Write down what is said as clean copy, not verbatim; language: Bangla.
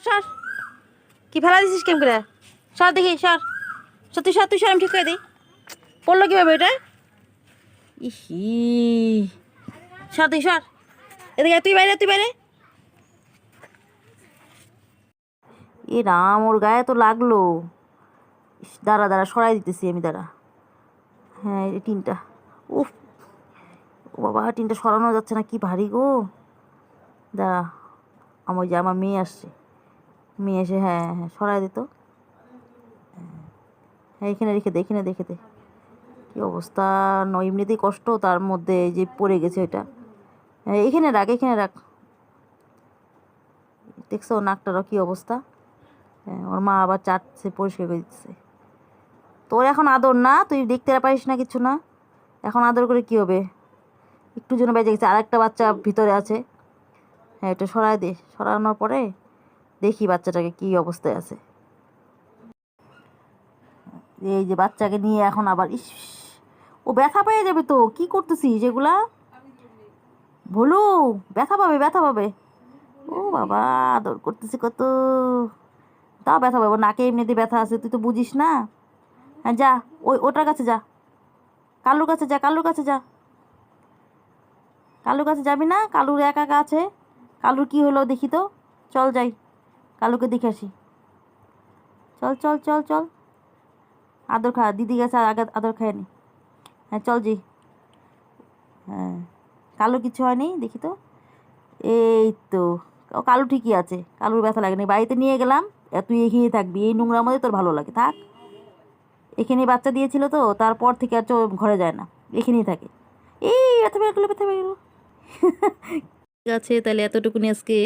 সর কি ফেলা দিছিস কেম করে সর দেখি সর সত্যি সর তুই সর আমি ঠিক করে দিই পড়লো কীভাবে এটা ইহি সর দেখি সর এদিকে তুই বাইরে এ রাম ওর গায়ে তো লাগলো দাঁড়া সরাই দিতেছি আমি দাঁড়া হ্যাঁ এই টিনটা উফ ও বাবা টিনটা সরানো যাচ্ছে না কি ভারী গো দাঁড়া আমার যে আমার মেয়ে আসছে মেয়ে এসে হ্যাঁ সরাই দিত হ্যাঁ এখানে রেখে দে কী অবস্থা এমনিতেই কষ্ট তার মধ্যে যে পড়ে গেছে এটা হ্যাঁ এখানে রাখ দেখছো নাকটারও কী অবস্থা হ্যাঁ ওর মা আবার চাটছে পরিষ্কার করে দিচ্ছে তোর এখন আদর না তুই দেখতে পারিস না কিছু না এখন আদর করে কী হবে একটু জন্য বেঁচে গেছে আর একটা বাচ্চা ভিতরে আছে হ্যাঁ এটা সরাই দে সরানোর পরে দেখি বাচ্চাটাকে কী অবস্থায় আছে এই যে বাচ্চাকে নিয়ে এখন আবার ইস ও ব্যথা পেয়ে যাবে তো কি করতেছিস এগুলা ভোলু ব্যথা পাবে ও বাবা আদর করতেছি কত তাও ব্যথা পাবো নাকে এমনিতে ব্যথা আছে তুই তো বুঝিস না হ্যাঁ যা ওটার কাছে যা কালুর কাছে যা কালুর কাছে যাবি না কালুর একা আছে কালুর কি হলো দেখি তো চল যাই কালুকে দেখে আসি চল আদর খা দিদি গেছে আগে আদর খায় নি হ্যাঁ চল জি হ্যাঁ কালু কিছু হয়নি দেখি তো এই তো ও কালু ঠিকই আছে কালুর ব্যথা লাগেনি বাড়িতে নিয়ে গেলাম তুই এখানেই থাকবি এই নোংরার মধ্যে তোর ভালো লাগে থাক এখানে বাচ্চা দিয়েছিল তো তারপর থেকে আর ঘরে যায় না এখানেই থাকে এই ব্যথা বের গেলো ঠিক আছে তাহলে এতটুকুনি আজকে